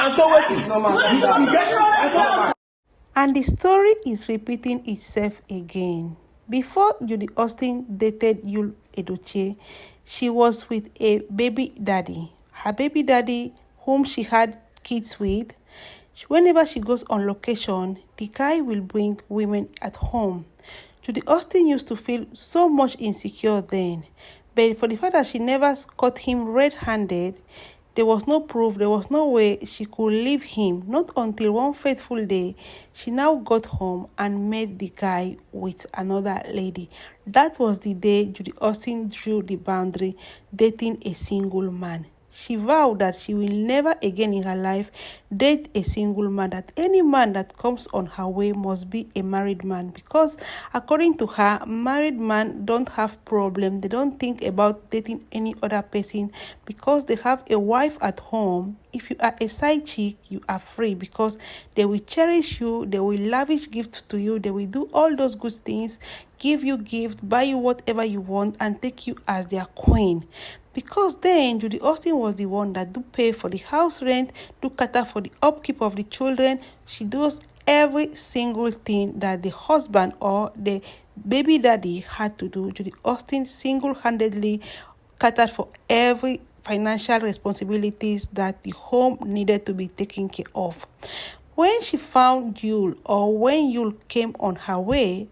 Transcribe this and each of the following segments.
And so what is normal? And the story is repeating itself again. Before Judy Austin dated Yul Edochie, she was with a baby daddy. Her baby daddy, whom she had kids with, whenever she goes on location, the guy will bring women at home. Judy Austin used to feel so much insecure then, but for the fact that she never caught him red-handed, there was no proof, there was no way she could leave him. Not until one fateful day, she now got home and met the guy with another lady. That was the day Judy Austin drew the boundary, dating a single man. She vowed that she will never again in her life date a single man, that any man that comes on her way must be a married man, because according to her, married men don't have problem. They don't think about dating any other person because they have a wife at home. If you are a side chick, you are free because they will cherish you, they will lavish gifts to you, they will do all those good things, give you gift, buy you whatever you want, and take you as their queen. Because then Judy Austin was the one that do pay for the house rent, do cater for the upkeep of the children. She does every single thing that the husband or the baby daddy had to do. Judy Austin single-handedly catered for every financial responsibilities that the home needed to be taken care of. When she found Yul, or when Yul came on her way,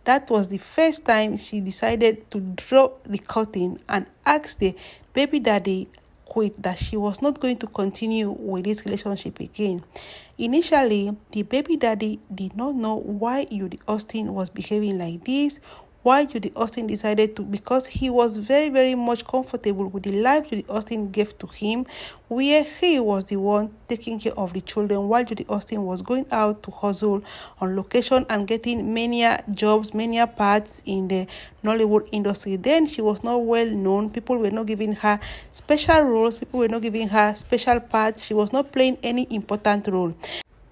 that was the first time she decided to drop the curtain and ask the baby daddy quit, that she was not going to continue with this relationship again. Initially, the baby daddy did not know why Judy Austin was behaving like this, why Judy Austin decided to, because he was very, very much comfortable with the life Judy Austin gave to him, where he was the one taking care of the children while Judy Austin was going out to hustle on location and getting many jobs, many parts in the Nollywood industry. Then she was not well known. People were not giving her special roles. People were not giving her special parts. She was not playing any important role.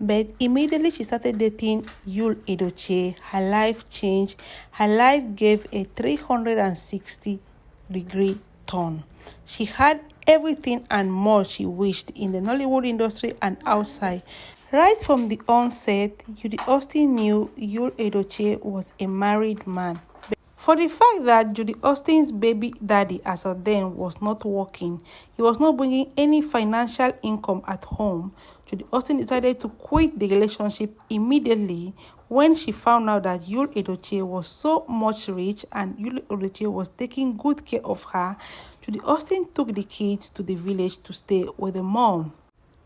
But immediately she started dating Yul Edochie, her life changed. Her life gave a 360-degree turn. She had everything and more she wished in the Nollywood industry and outside. Right from the onset, Judy Austin knew Yul Edochie was a married man. For the fact that Judy Austin's baby daddy as of then was not working, he was not bringing any financial income at home, Judy Austin decided to quit the relationship immediately when she found out that Yul Edochie was so much rich and Yul Edochie was taking good care of her. Judy Austin took the kids to the village to stay with the mom.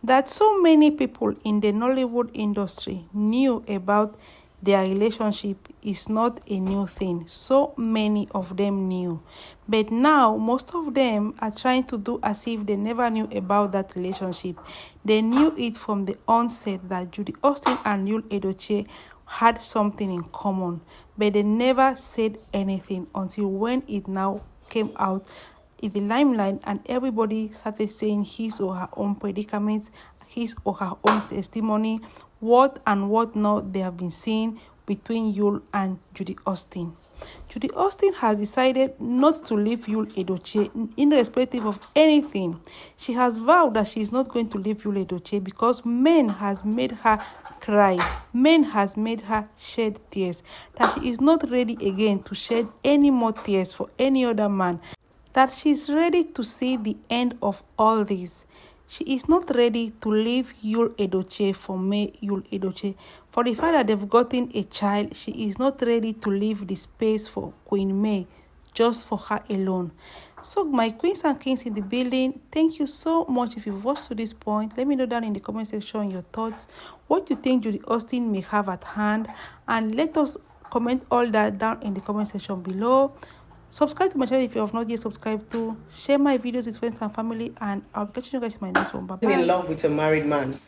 That so many people in the Nollywood industry knew about their relationship is not a new thing. So many of them knew. But now, most of them are trying to do as if they never knew about that relationship. They knew it from the onset that Judy Austin and Yul Edochie had something in common. But they never said anything until when it now came out in the limelight and everybody started saying his or her own predicaments, his or her own testimony, what and what not they have been seeing between Yul and Judy Austin. Judy Austin has decided not to leave Yul Edochie irrespective of anything. She has vowed that she is not going to leave Yul Edochie because men has made her cry. Men has made her shed tears. That she is not ready again to shed any more tears for any other man. That she is ready to see the end of all this. She is not ready to leave Yul Edochie for May Yul Edochie. For the fact that they've gotten a child, she is not ready to leave the space for Queen May just for her alone. So my queens and kings in the building, thank you so much. If you've watched to this point, let me know down in the comment section your thoughts, what you think Judy Austin may have at hand, and let us comment all that down in the comment section below. Subscribe to my channel if you have not yet subscribed to. Share my videos with friends and family, and I'll catch you guys in my next one. Bye-bye. In love with a married man.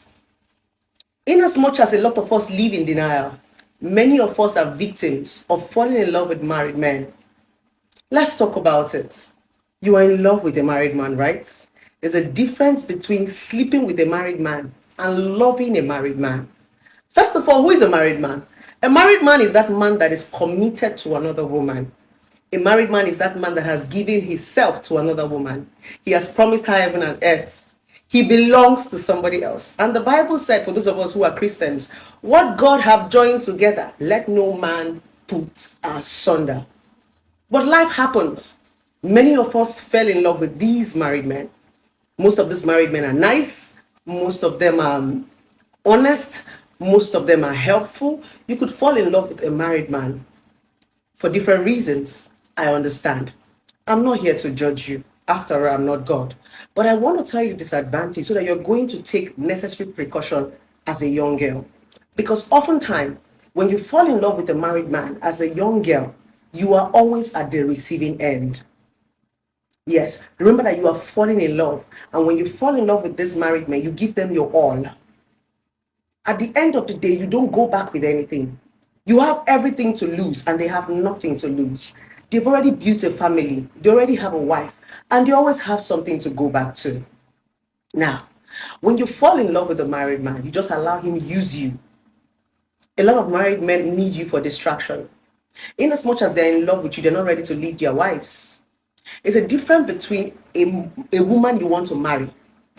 In as much as a lot of us live in denial, many of us are victims of falling in love with married men. Let's talk about it. You are in love with a married man, right? There's a difference between sleeping with a married man and loving a married man. First of all, who is a married man? A married man is that man that is committed to another woman. A married man is that man that has given himself to another woman. He has promised her heaven and earth. He belongs to somebody else. And the Bible said, for those of us who are Christians, what God have joined together, let no man put asunder. But life happens. Many of us fell in love with these married men. Most of these married men are nice. Most of them are honest. Most of them are helpful. You could fall in love with a married man for different reasons. I understand. I'm not here to judge you. After all, I'm not God. But I want to tell you the disadvantage so that you're going to take necessary precaution as a young girl. Because oftentimes, when you fall in love with a married man as a young girl, you are always at the receiving end. Yes, remember that you are falling in love. And when you fall in love with this married man, you give them your all. At the end of the day, you don't go back with anything. You have everything to lose and they have nothing to lose. They've already built a family. They already have a wife. And they always have something to go back to. Now, when you fall in love with a married man, you just allow him use you. A lot of married men need you for distraction. In as much as they're in love with you, they're not ready to leave their wives. It's a difference between a woman you want to marry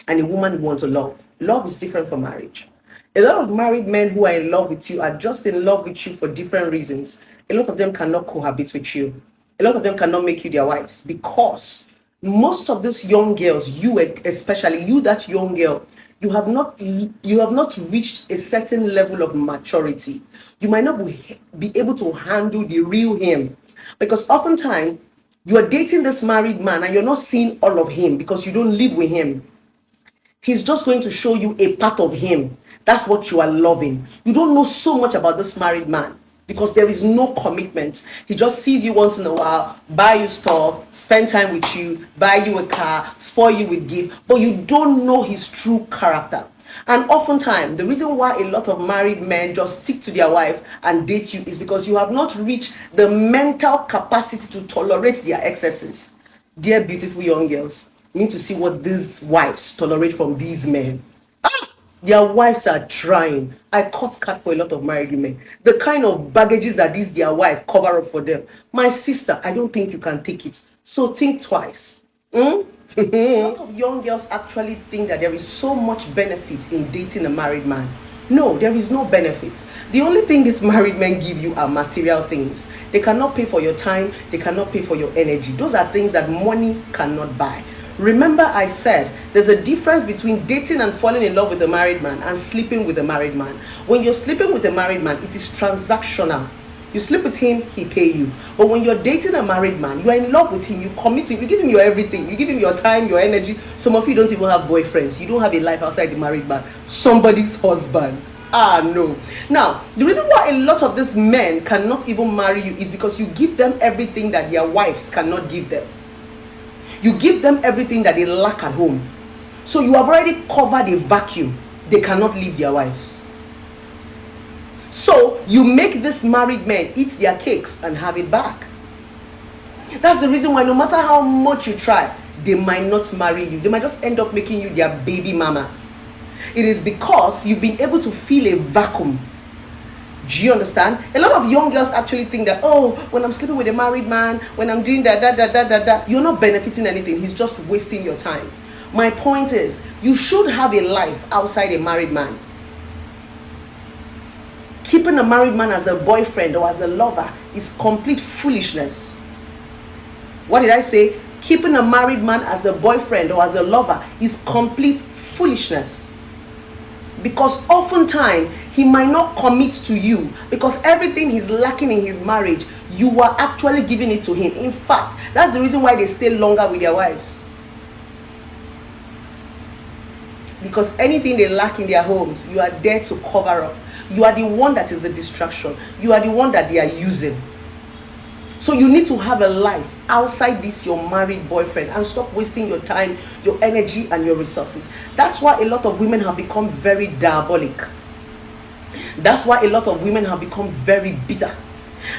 and a woman you want to love. Love is different from marriage. A lot of married men who are in love with you are just in love with you for different reasons. A lot of them cannot cohabit with you. A lot of them cannot make you their wives because most of these young girls, you especially, you that young girl, you have not reached a certain level of maturity. You might not be able to handle the real him because oftentimes you are dating this married man and you're not seeing all of him because you don't live with him. He's just going to show you a part of him. That's what you are loving. You don't know so much about this married man because there is no commitment. He just sees you once in a while, buy you stuff, spend time with you, buy you a car, spoil you with gifts, but you don't know his true character. And oftentimes, the reason why a lot of married men just stick to their wife and date you is because you have not reached the mental capacity to tolerate their excesses. Dear beautiful young girls, you need to see what these wives tolerate from these men. Their wives are trying. I cut cat for a lot of married women. The kind of baggages that their wife cover up for them. My sister, I don't think you can take it. So think twice. A lot of young girls actually think that there is so much benefit in dating a married man. No, there is no benefit. The only thing these married men give you are material things. They cannot pay for your time. They cannot pay for your energy. Those are things that money cannot buy. Remember I said there's a difference between dating and falling in love with a married man and sleeping with a married man. When you're sleeping with a married man, it is transactional. You sleep with him, he pay you. But when you're dating a married man, you are in love with him, you commit to him, you give him your everything, you give him your time, your energy. Some of you don't even have boyfriends. You don't have a life outside the married man. Somebody's husband. No. Now, the reason why a lot of these men cannot even marry you is because you give them everything that their wives cannot give them. You give them everything that they lack at home. So you have already covered a vacuum. They cannot leave their wives. So you make this married men eat their cakes and have it back. That's the reason why no matter how much you try, they might not marry you. They might just end up making you their baby mamas. It is because you've been able to fill a vacuum. Do you understand? A lot of young girls actually think that, oh, when I'm sleeping with a married man, when I'm doing that, you're not benefiting anything. He's just wasting your time. My point is, you should have a life outside a married man. Keeping a married man as a boyfriend or as a lover is complete foolishness. What did I say? Keeping a married man as a boyfriend or as a lover is complete foolishness. Because oftentimes he might not commit to you because everything he's lacking in his marriage, you are actually giving it to him. In fact, that's the reason why they stay longer with their wives. Because anything they lack in their homes, you are there to cover up. You are the one that is the distraction. You are the one that they are using. So you need to have a life outside this your married boyfriend and stop wasting your time, your energy, and your resources. That's why a lot of women have become very diabolic. That's why a lot of women have become very bitter.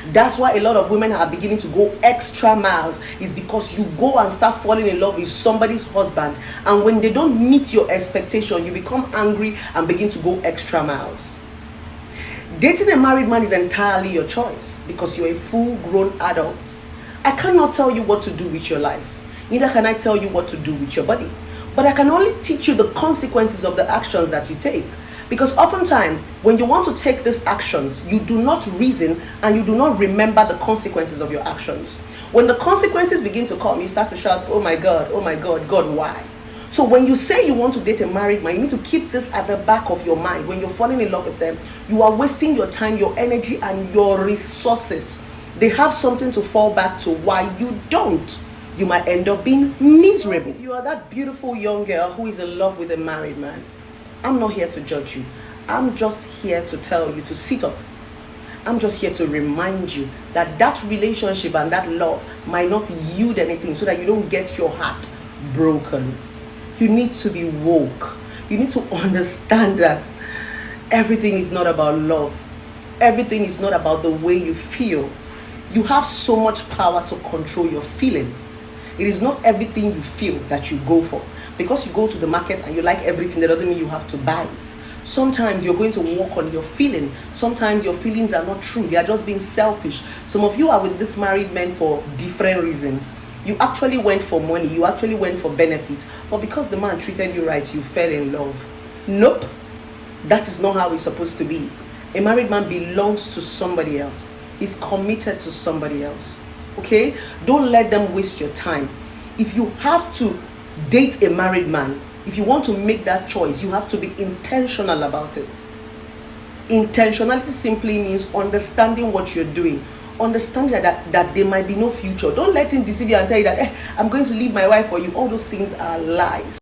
That's why a lot of women are beginning to go extra miles. Is because you go and start falling in love with somebody's husband, and when they don't meet your expectation, you become angry and begin to go extra miles. Dating a married man is entirely your choice because you're a full-grown adult. I cannot tell you what to do with your life. Neither can I tell you what to do with your body. But I can only teach you the consequences of the actions that you take. Because oftentimes, when you want to take these actions, you do not reason and you do not remember the consequences of your actions. When the consequences begin to come, you start to shout, oh my God, God, why? So when you say you want to date a married man, you need to keep this at the back of your mind. When you're falling in love with them, you are wasting your time, your energy, and your resources. They have something to fall back to why you don't. You might end up being miserable. If you are that beautiful young girl who is in love with a married man, I'm not here to judge you. I'm just here to tell you to sit up. I'm just here to remind you that that relationship and that love might not yield anything, so that you don't get your heart broken. You need to be woke. You need to understand that everything is not about love. Everything is not about the way you feel. You have so much power to control your feeling. It is not everything you feel that you go for. Because you go to the market and you like everything, that doesn't mean you have to buy it. Sometimes you're going to walk on your feeling. Sometimes your feelings are not true. They are just being selfish. Some of you are with this married man for different reasons. You actually went for money. You actually went for benefits. But because the man treated you right, you fell in love. Nope. That is not how it's supposed to be. A married man belongs to somebody else. He's committed to somebody else. Okay? Don't let them waste your time. If you have to date a married man, if you want to make that choice, you have to be intentional about it. Intentionality simply means understanding what you're doing, understanding that there might be no future. Don't let him deceive you and tell you that I'm going to leave my wife for you. All those things are lies.